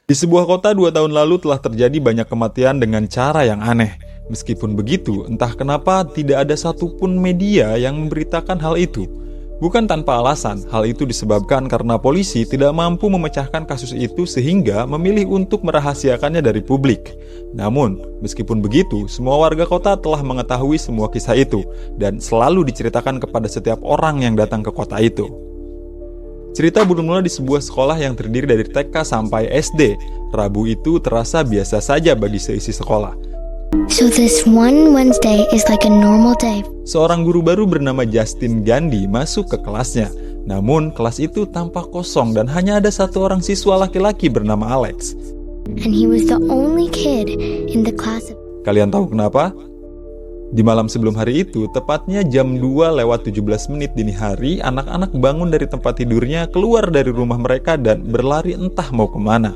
Di sebuah kota 2 tahun lalu telah terjadi banyak kematian dengan cara yang aneh. Meskipun begitu, entah kenapa tidak ada satupun media yang memberitakan hal itu. Bukan tanpa alasan, hal itu disebabkan karena polisi tidak mampu memecahkan kasus itu sehingga memilih untuk merahasiakannya dari publik. Namun, meskipun begitu, semua warga kota telah mengetahui semua kisah itu dan selalu diceritakan kepada setiap orang yang datang ke kota itu. Cerita bermula di sebuah sekolah yang terdiri dari TK sampai SD. Rabu itu terasa biasa saja bagi seisi sekolah. So this one Wednesday is like a normal day. Seorang guru baru bernama Justin Gandhi masuk ke kelasnya. Namun kelas itu tampak kosong dan hanya ada satu orang siswa laki-laki bernama Alex. And he was the only kid in the class. Kalian tahu kenapa? Di malam sebelum hari itu, tepatnya jam 2:17 dini hari, anak-anak bangun dari tempat tidurnya, keluar dari rumah mereka dan berlari entah mau kemana.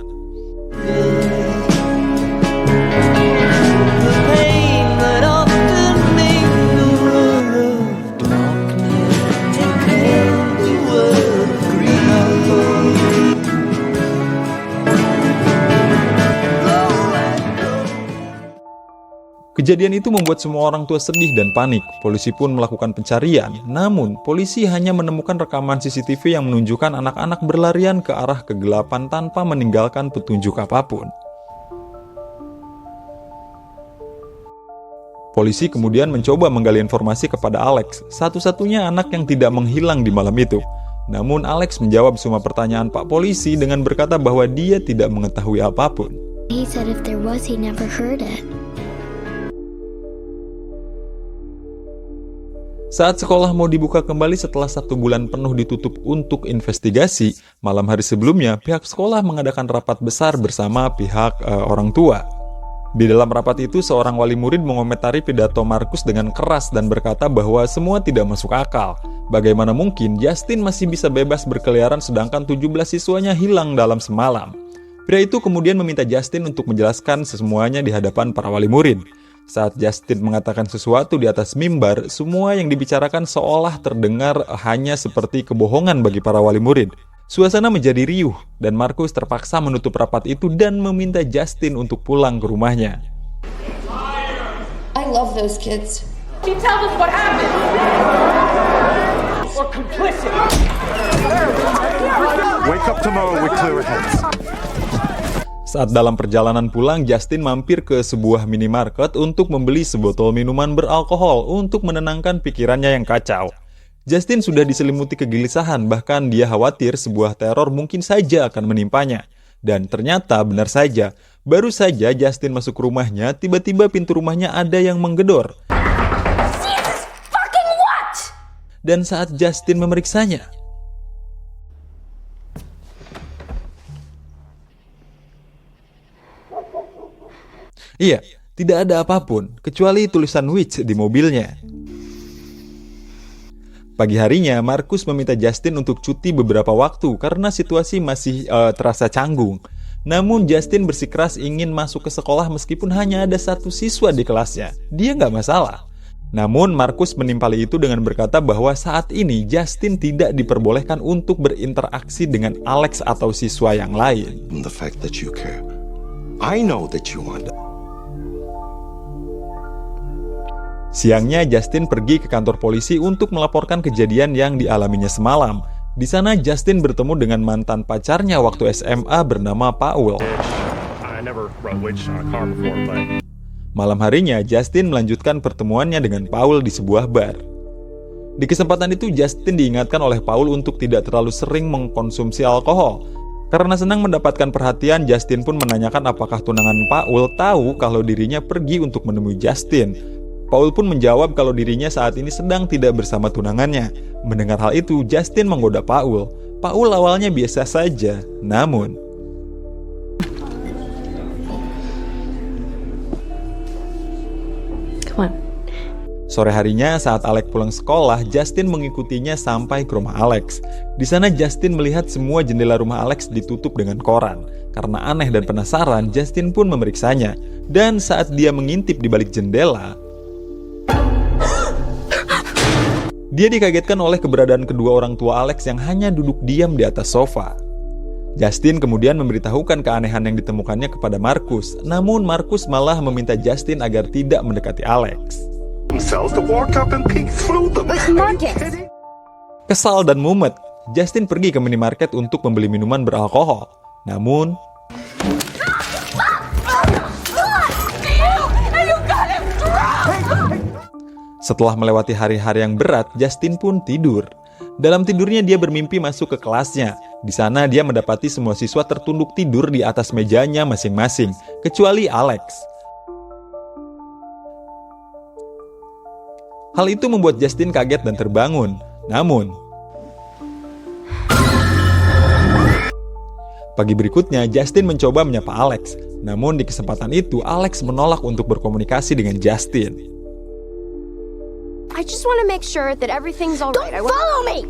Kejadian itu membuat semua orang tua sedih dan panik. Polisi pun melakukan pencarian. Namun, polisi hanya menemukan rekaman CCTV yang menunjukkan anak-anak berlarian ke arah kegelapan tanpa meninggalkan petunjuk apapun. Polisi kemudian mencoba menggali informasi kepada Alex, satu-satunya anak yang tidak menghilang di malam itu. Namun, Alex menjawab semua pertanyaan Pak Polisi dengan berkata bahwa dia tidak mengetahui apapun. He said if there was, he never heard it. Saat sekolah mau dibuka kembali setelah 1 bulan penuh ditutup untuk investigasi, malam hari sebelumnya pihak sekolah mengadakan rapat besar bersama pihak orang tua. Di dalam rapat itu, seorang wali murid mengomentari pidato Markus dengan keras dan berkata bahwa semua tidak masuk akal. Bagaimana mungkin Justin masih bisa bebas berkeliaran sedangkan 17 siswanya hilang dalam semalam? Pria itu kemudian meminta Justin untuk menjelaskan semuanya di hadapan para wali murid. Saat Justin mengatakan sesuatu di atas mimbar, semua yang dibicarakan seolah terdengar hanya seperti kebohongan bagi para wali murid. Suasana menjadi riuh, dan Markus terpaksa menutup rapat itu dan meminta Justin untuk pulang ke rumahnya. I love those kids. She tells us what happened. Or complicit. Wake up tomorrow with clearer heads. Saat dalam perjalanan pulang, Justin mampir ke sebuah minimarket untuk membeli sebotol minuman beralkohol untuk menenangkan pikirannya yang kacau. Justin sudah diselimuti kegelisahan, bahkan dia khawatir sebuah teror mungkin saja akan menimpanya. Dan ternyata benar saja, baru saja Justin masuk rumahnya, tiba-tiba pintu rumahnya ada yang menggedor. Jesus fucking what? Dan saat Justin memeriksanya, iya, tidak ada apapun, kecuali tulisan witch di mobilnya. Pagi harinya, Markus meminta Justin untuk cuti beberapa waktu karena situasi masih terasa canggung. Namun Justin bersikeras ingin masuk ke sekolah meskipun hanya ada 1 siswa di kelasnya. Dia nggak masalah. Namun Markus menimpali itu dengan berkata bahwa saat ini Justin tidak diperbolehkan untuk berinteraksi dengan Alex atau siswa yang lain. The fact that you care. I know that you want. Siangnya, Justin pergi ke kantor polisi untuk melaporkan kejadian yang dialaminya semalam. Di sana, Justin bertemu dengan mantan pacarnya waktu SMA bernama Paul. Malam harinya, Justin melanjutkan pertemuannya dengan Paul di sebuah bar. Di kesempatan itu, Justin diingatkan oleh Paul untuk tidak terlalu sering mengkonsumsi alkohol. Karena senang mendapatkan perhatian, Justin pun menanyakan apakah tunangan Paul tahu kalau dirinya pergi untuk menemui Justin. Paul pun menjawab kalau dirinya saat ini sedang tidak bersama tunangannya. Mendengar hal itu, Justin menggoda Paul. Paul awalnya biasa saja, namun Come on. sore harinya saat Alex pulang sekolah, Justin mengikutinya sampai ke rumah Alex. Di sana Justin melihat semua jendela rumah Alex ditutup dengan koran. Karena aneh dan penasaran, Justin pun memeriksanya. Dan saat dia mengintip di balik jendela, dia dikagetkan oleh keberadaan kedua orang tua Alex yang hanya duduk diam di atas sofa. Justin kemudian memberitahukan keanehan yang ditemukannya kepada Marcus, namun Marcus malah meminta Justin agar tidak mendekati Alex. Themselves to walk up and peek through them. Marcus! Kesal dan mumet, Justin pergi ke minimarket untuk membeli minuman beralkohol. Namun, setelah melewati hari-hari yang berat, Justin pun tidur. Dalam tidurnya dia bermimpi masuk ke kelasnya. Di sana dia mendapati semua siswa tertunduk tidur di atas mejanya masing-masing, kecuali Alex. Hal itu membuat Justin kaget dan terbangun. Namun, pagi berikutnya Justin mencoba menyapa Alex. Namun di kesempatan itu Alex menolak untuk berkomunikasi dengan Justin. I just want to make sure that everything's all right. Follow me!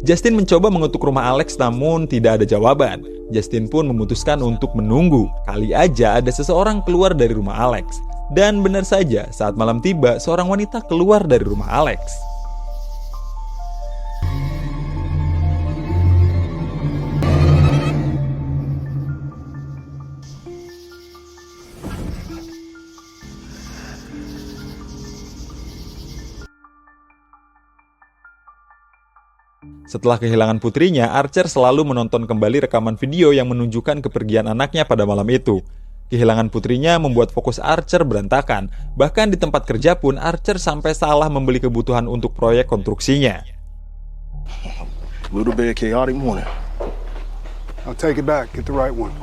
Justin mencoba mengetuk rumah Alex namun tidak ada jawaban. Justin pun memutuskan untuk menunggu. Kali aja ada seseorang keluar dari rumah Alex. Dan benar saja, saat malam tiba, seorang wanita keluar dari rumah Alex. Setelah kehilangan putrinya, Archer selalu menonton kembali rekaman video yang menunjukkan kepergian anaknya pada malam itu. Kehilangan putrinya membuat fokus Archer berantakan. Bahkan di tempat kerja pun Archer sampai salah membeli kebutuhan untuk proyek konstruksinya. Little bit chaotic morning. I'll take it back. Get the right one.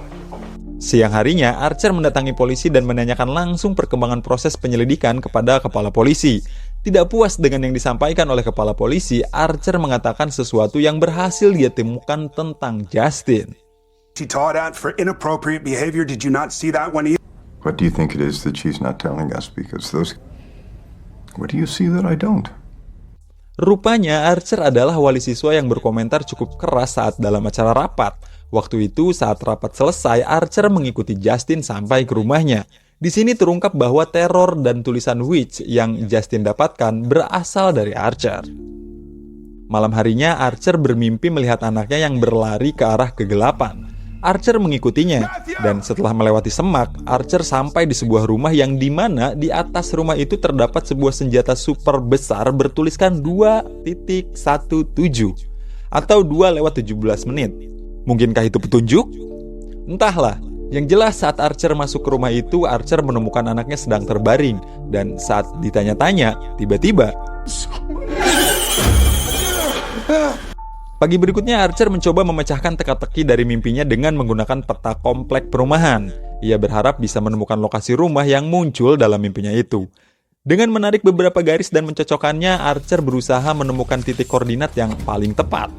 Siang harinya, Archer mendatangi polisi dan menanyakan langsung perkembangan proses penyelidikan kepada kepala polisi. Tidak puas dengan yang disampaikan oleh kepala polisi, Archer mengatakan sesuatu yang berhasil dia temukan tentang Justin. She taught out for inappropriate behavior. Did you not see that one either? What do you think it is that she's not telling us? Because those... What do you see that I don't? Rupanya Archer adalah wali siswa yang berkomentar cukup keras saat dalam acara rapat. Waktu itu saat rapat selesai, Archer mengikuti Justin sampai ke rumahnya. Di sini terungkap bahwa teror dan tulisan witch yang Justin dapatkan berasal dari Archer. Malam harinya, Archer bermimpi melihat anaknya yang berlari ke arah kegelapan. Archer mengikutinya, dan setelah melewati semak, Archer sampai di sebuah rumah yang dimana di atas rumah itu terdapat sebuah senjata super besar bertuliskan 2.17 atau 2:17 menit. Mungkinkah itu petunjuk? Entahlah. Yang jelas saat Archer masuk ke rumah itu, Archer menemukan anaknya sedang terbaring. Dan saat ditanya-tanya, tiba-tiba pagi berikutnya Archer mencoba memecahkan teka-teki dari mimpinya dengan menggunakan peta komplek perumahan. Ia berharap bisa menemukan lokasi rumah yang muncul dalam mimpinya itu. Dengan menarik beberapa garis dan mencocokkannya, Archer berusaha menemukan titik koordinat yang paling tepat.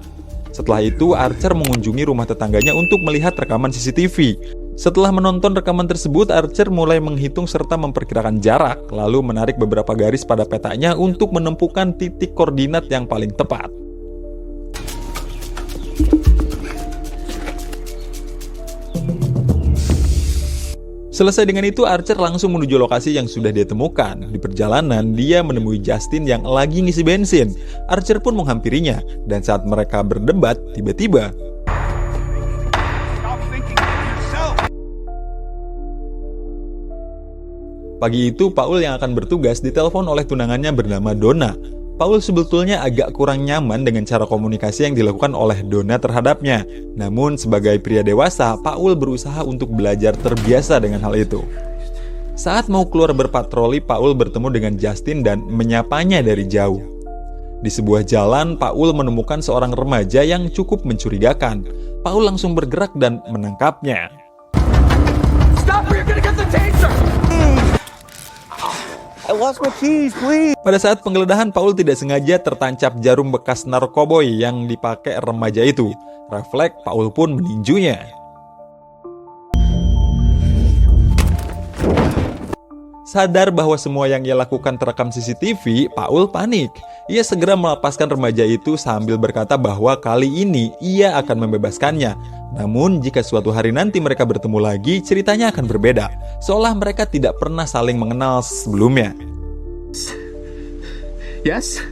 Setelah itu, Archer mengunjungi rumah tetangganya untuk melihat rekaman CCTV. Setelah menonton rekaman tersebut, Archer mulai menghitung serta memperkirakan jarak, lalu menarik beberapa garis pada petanya untuk menemukan titik koordinat yang paling tepat. Selesai dengan itu, Archer langsung menuju lokasi yang sudah dia temukan. Di perjalanan, dia menemui Justin yang lagi ngisi bensin. Archer pun menghampirinya, dan saat mereka berdebat, tiba-tiba pagi itu, Paul yang akan bertugas ditelepon oleh tunangannya bernama Donna. Paul sebetulnya agak kurang nyaman dengan cara komunikasi yang dilakukan oleh Donna terhadapnya. Namun sebagai pria dewasa, Paul berusaha untuk belajar terbiasa dengan hal itu. Saat mau keluar berpatroli, Paul bertemu dengan Justin dan menyapanya dari jauh. Di sebuah jalan, Paul menemukan seorang remaja yang cukup mencurigakan. Paul langsung bergerak dan menangkapnya. Stop or you're gonna get the taser! I lost my keys, please. Pada saat penggeledahan, Paul tidak sengaja tertancap jarum bekas narkoboy yang dipakai remaja itu. Refleks, Paul pun meninjunya. Sadar bahwa semua yang ia lakukan terekam CCTV, Paul panik. Ia segera melepaskan remaja itu sambil berkata bahwa kali ini ia akan membebaskannya. Namun, jika suatu hari nanti mereka bertemu lagi, ceritanya akan berbeda. Seolah mereka tidak pernah saling mengenal sebelumnya. Yes?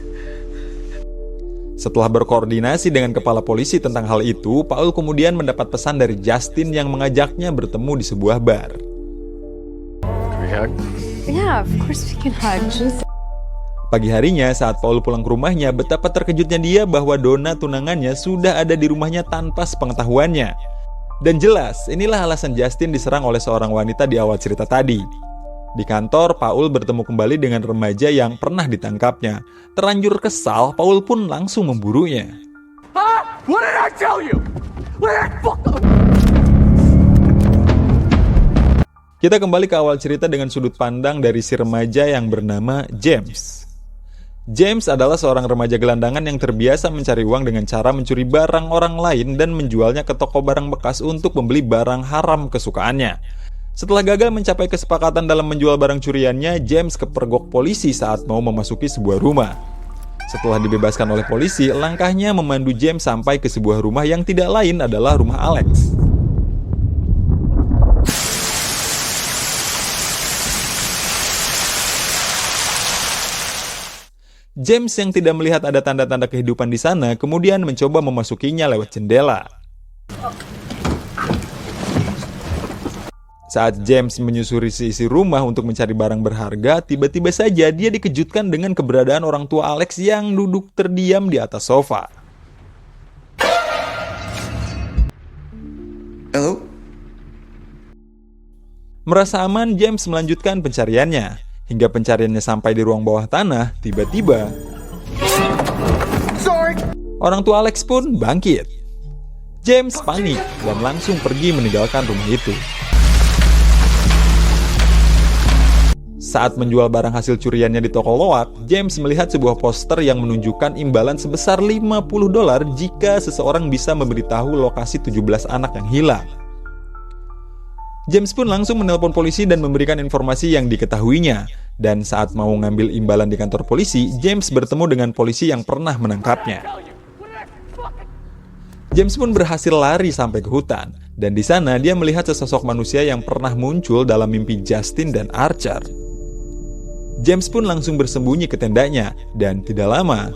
Setelah berkoordinasi dengan kepala polisi tentang hal itu, Paul kemudian mendapat pesan dari Justin yang mengajaknya bertemu di sebuah bar. Yeah, of course we can hug. Pagi harinya saat Paul pulang ke rumahnya, betapa terkejutnya dia bahwa Donna tunangannya sudah ada di rumahnya tanpa sepengetahuannya. Dan jelas, inilah alasan Justin diserang oleh seorang wanita di awal cerita tadi. Di kantor, Paul bertemu kembali dengan remaja yang pernah ditangkapnya. Terlanjur kesal, Paul pun langsung memburunya. What did I tell you? Kita kembali ke awal cerita dengan sudut pandang dari si remaja yang bernama James. James adalah seorang remaja gelandangan yang terbiasa mencari uang dengan cara mencuri barang orang lain dan menjualnya ke toko barang bekas untuk membeli barang haram kesukaannya. Setelah gagal mencapai kesepakatan dalam menjual barang curiannya, James kepergok polisi saat mau memasuki sebuah rumah. Setelah dibebaskan oleh polisi, langkahnya memandu James sampai ke sebuah rumah yang tidak lain adalah rumah Alex. James yang tidak melihat ada tanda-tanda kehidupan di sana kemudian mencoba memasukinya lewat jendela. Saat James menyusuri isi rumah untuk mencari barang berharga, tiba-tiba saja dia dikejutkan dengan keberadaan orang tua Alex yang duduk terdiam di atas sofa. Hello? Merasa aman, James melanjutkan pencariannya. Hingga pencariannya sampai di ruang bawah tanah, tiba-tiba orang tua Alex pun bangkit. James panik dan langsung pergi meninggalkan rumah itu. Saat menjual barang hasil curiannya di toko loak, James melihat sebuah poster yang menunjukkan imbalan sebesar $50 jika seseorang bisa memberitahu lokasi 17 anak yang hilang. James pun langsung menelpon polisi dan memberikan informasi yang diketahuinya. Dan saat mau ngambil imbalan di kantor polisi, James bertemu dengan polisi yang pernah menangkapnya. James pun berhasil lari sampai ke hutan. Dan di sana dia melihat sesosok manusia yang pernah muncul dalam mimpi Justin dan Archer. James pun langsung bersembunyi ke tendanya, dan tidak lama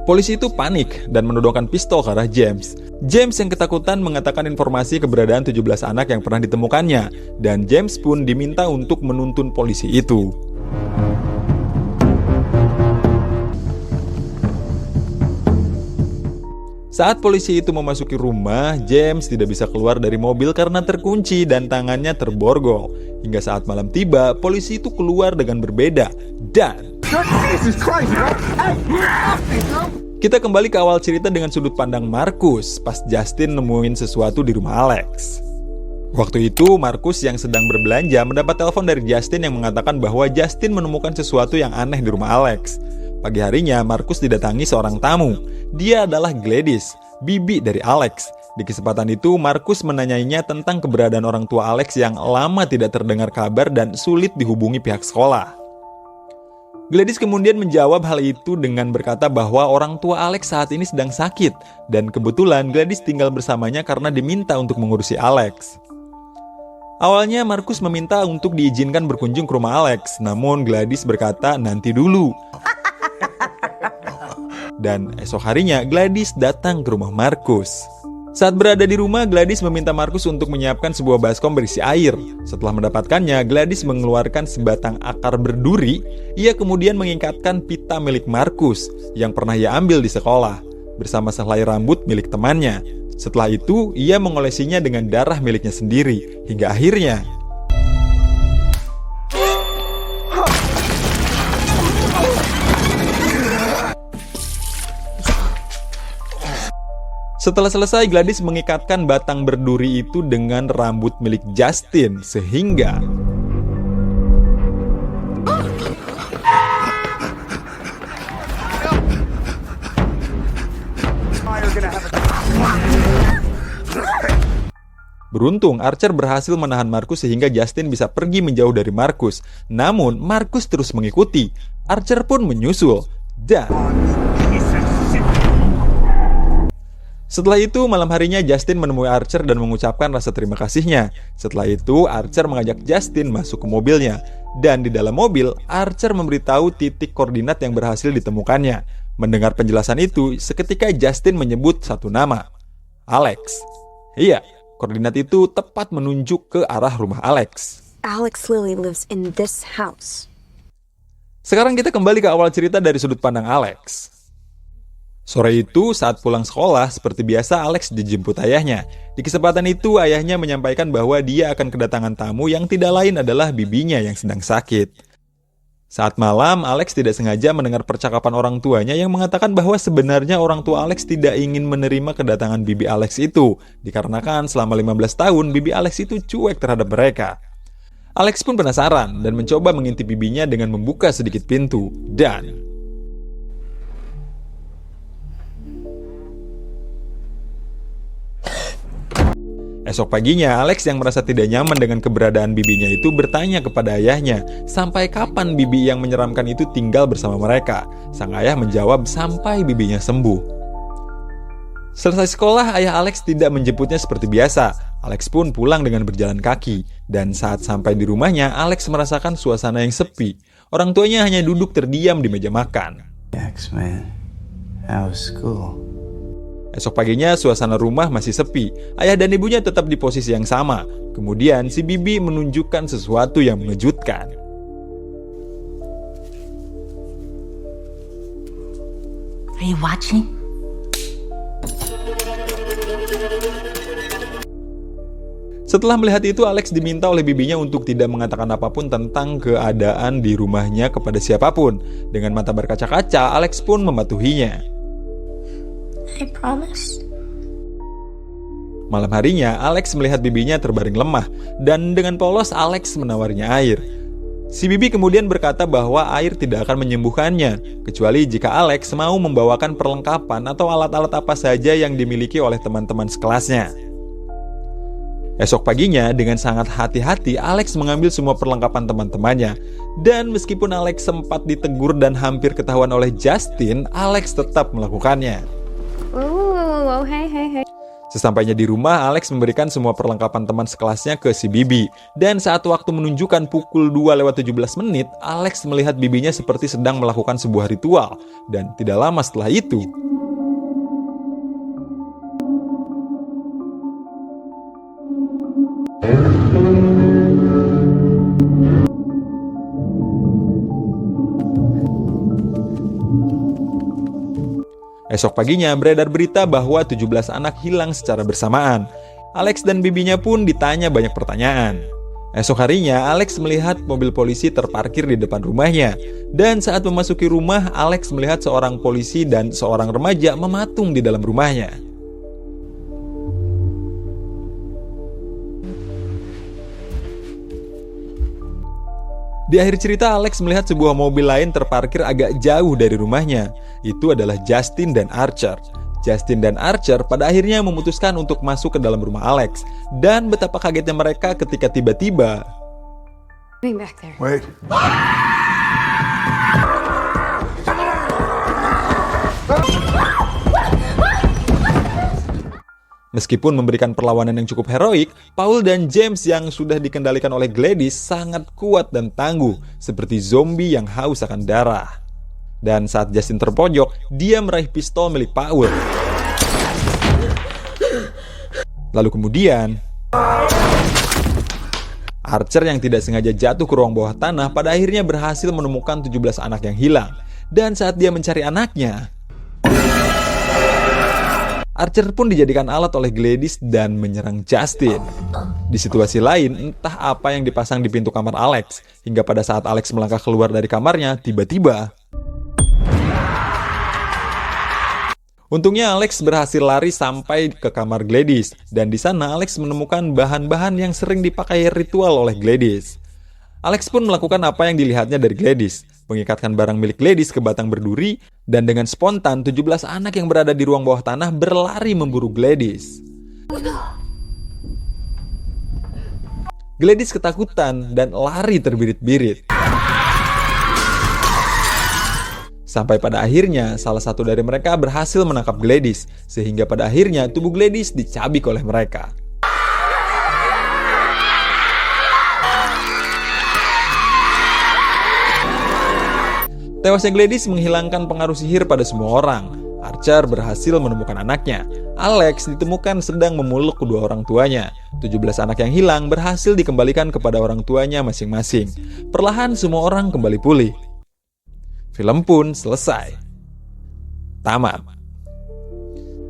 polisi itu panik dan menodongkan pistol ke arah James. James yang ketakutan mengatakan informasi keberadaan 17 anak yang pernah ditemukannya, dan James pun diminta untuk menuntun polisi itu. Saat polisi itu memasuki rumah, James tidak bisa keluar dari mobil karena terkunci dan tangannya terborgol. Hingga saat malam tiba, polisi itu keluar dengan berbeda. Dan kita kembali ke awal cerita dengan sudut pandang Marcus pas Justin nemuin sesuatu di rumah Alex. Waktu itu, Marcus yang sedang berbelanja mendapat telepon dari Justin yang mengatakan bahwa Justin menemukan sesuatu yang aneh di rumah Alex. Pagi harinya, Marcus didatangi seorang tamu. Dia adalah Gladys, bibi dari Alex. Di kesempatan itu, Marcus menanyainya tentang keberadaan orang tua Alex yang lama tidak terdengar kabar dan sulit dihubungi pihak sekolah. Gladys kemudian menjawab hal itu dengan berkata bahwa orang tua Alex saat ini sedang sakit, dan kebetulan Gladys tinggal bersamanya karena diminta untuk mengurusi Alex. Awalnya Marcus meminta untuk diizinkan berkunjung ke rumah Alex, namun Gladys berkata nanti dulu. Dan esok harinya Gladys datang ke rumah Marcus. Saat berada di rumah, Gladys meminta Marcus untuk menyiapkan sebuah baskom berisi air. Setelah mendapatkannya, Gladys mengeluarkan sebatang akar berduri. Ia kemudian mengikatkan pita milik Marcus yang pernah ia ambil di sekolah bersama sehelai rambut milik temannya. Setelah itu, ia mengolesinya dengan darah miliknya sendiri hingga akhirnya setelah selesai, Gladys mengikatkan batang berduri itu dengan rambut milik Justin sehingga beruntung Archer berhasil menahan Marcus sehingga Justin bisa pergi menjauh dari Marcus. Namun Marcus terus mengikuti. Archer pun menyusul dan Setelah itu, malam harinya Justin menemui Archer dan mengucapkan rasa terima kasihnya. Setelah itu, Archer mengajak Justin masuk ke mobilnya. Dan di dalam mobil, Archer memberitahu titik koordinat yang berhasil ditemukannya. Mendengar penjelasan itu, seketika Justin menyebut satu nama, Alex. Iya, koordinat itu tepat menunjuk ke arah rumah Alex. Alex Lilly lives in this house. Sekarang kita kembali ke awal cerita dari sudut pandang Alex. Sore itu, saat pulang sekolah, seperti biasa Alex dijemput ayahnya. Di kesempatan itu, ayahnya menyampaikan bahwa dia akan kedatangan tamu yang tidak lain adalah bibinya yang sedang sakit. Saat malam, Alex tidak sengaja mendengar percakapan orang tuanya yang mengatakan bahwa sebenarnya orang tua Alex tidak ingin menerima kedatangan bibi Alex itu, dikarenakan selama 15 tahun bibi Alex itu cuek terhadap mereka. Alex pun penasaran dan mencoba mengintip bibinya dengan membuka sedikit pintu, dan esok paginya, Alex yang merasa tidak nyaman dengan keberadaan bibinya itu bertanya kepada ayahnya, sampai kapan bibi yang menyeramkan itu tinggal bersama mereka. Sang ayah menjawab sampai bibinya sembuh. Selesai sekolah, ayah Alex tidak menjemputnya seperti biasa. Alex pun pulang dengan berjalan kaki. Dan saat sampai di rumahnya, Alex merasakan suasana yang sepi. Orang tuanya hanya duduk terdiam di meja makan. Man, how's school? Esok paginya suasana rumah masih sepi. Ayah dan ibunya tetap di posisi yang sama. Kemudian si bibi menunjukkan sesuatu yang mengejutkan. Are you watching? Setelah melihat itu, Alex diminta oleh bibinya untuk tidak mengatakan apapun tentang keadaan di rumahnya kepada siapapun. Dengan mata berkaca-kaca, Alex pun mematuhinya. I promise. Malam harinya, Alex melihat bibinya terbaring lemah, dan dengan polos Alex menawarinya air. Si bibi kemudian berkata bahwa air tidak akan menyembuhkannya, kecuali jika Alex mau membawakan perlengkapan atau alat-alat apa saja yang dimiliki oleh teman-teman sekelasnya. Esok paginya, dengan sangat hati-hati, Alex mengambil semua perlengkapan teman-temannya. Dan meskipun Alex sempat ditegur dan hampir ketahuan oleh Justin, Alex tetap melakukannya. Whoa, hey. Sesampainya di rumah, Alex memberikan semua perlengkapan teman sekelasnya ke si bibi. Dan saat waktu menunjukkan pukul 2:17, Alex melihat bibinya seperti sedang melakukan sebuah ritual. Dan tidak lama setelah itu, esok paginya beredar berita bahwa 17 anak hilang secara bersamaan. Alex dan bibinya pun ditanya banyak pertanyaan. Esok harinya, Alex melihat mobil polisi terparkir di depan rumahnya. Dan saat memasuki rumah, Alex melihat seorang polisi dan seorang remaja mematung di dalam rumahnya. Di akhir cerita, Alex melihat sebuah mobil lain terparkir agak jauh dari rumahnya. Itu adalah Justin dan Archer. Justin dan Archer pada akhirnya memutuskan untuk masuk ke dalam rumah Alex. Dan betapa kagetnya mereka ketika tiba-tiba Back there. Wait. meskipun memberikan perlawanan yang cukup heroik, Paul dan James yang sudah dikendalikan oleh Gladys sangat kuat dan tangguh, seperti zombie yang haus akan darah. Dan saat Justin terpojok, dia meraih pistol milik Paul. Lalu kemudian, Archer yang tidak sengaja jatuh ke ruang bawah tanah pada akhirnya berhasil menemukan 17 anak yang hilang. Dan saat dia mencari anaknya, Archer pun dijadikan alat oleh Gladys dan menyerang Justin. Di situasi lain, entah apa yang dipasang di pintu kamar Alex, hingga pada saat Alex melangkah keluar dari kamarnya, tiba-tiba untungnya Alex berhasil lari sampai ke kamar Gladys, dan di sana Alex menemukan bahan-bahan yang sering dipakai ritual oleh Gladys. Alex pun melakukan apa yang dilihatnya dari Gladys, mengikatkan barang milik Gladys ke batang berduri, dan dengan spontan 17 anak yang berada di ruang bawah tanah berlari memburu Gladys. Gladys ketakutan dan lari terbirit-birit. Sampai pada akhirnya salah satu dari mereka berhasil menangkap Gladys, sehingga pada akhirnya tubuh Gladys dicabik oleh mereka. Tewasnya Gladys menghilangkan pengaruh sihir pada semua orang. Archer berhasil menemukan anaknya. Alex ditemukan sedang memeluk kedua orang tuanya. 17 anak yang hilang berhasil dikembalikan kepada orang tuanya masing-masing. Perlahan semua orang kembali pulih. Film pun selesai. Tamat.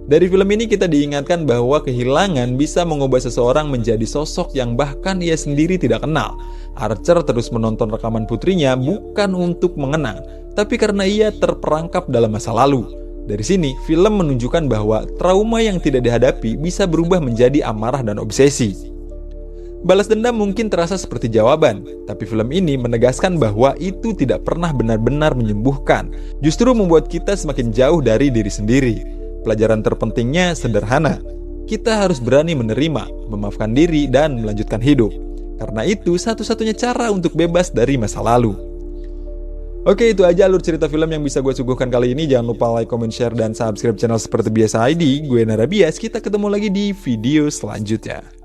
Dari film ini kita diingatkan bahwa kehilangan bisa mengubah seseorang menjadi sosok yang bahkan ia sendiri tidak kenal. Archer terus menonton rekaman putrinya bukan untuk mengenang, tapi karena ia terperangkap dalam masa lalu. Dari sini, film menunjukkan bahwa trauma yang tidak dihadapi bisa berubah menjadi amarah dan obsesi. Balas dendam mungkin terasa seperti jawaban, tapi film ini menegaskan bahwa itu tidak pernah benar-benar menyembuhkan, justru membuat kita semakin jauh dari diri sendiri. Pelajaran terpentingnya sederhana. Kita harus berani menerima, memaafkan diri, dan melanjutkan hidup. Karena itu satu-satunya cara untuk bebas dari masa lalu. Oke, itu aja alur cerita film yang bisa gue suguhkan kali ini. Jangan lupa like, comment, share, dan subscribe channel seperti biasa ID. Gue Narabias, kita ketemu lagi di video selanjutnya.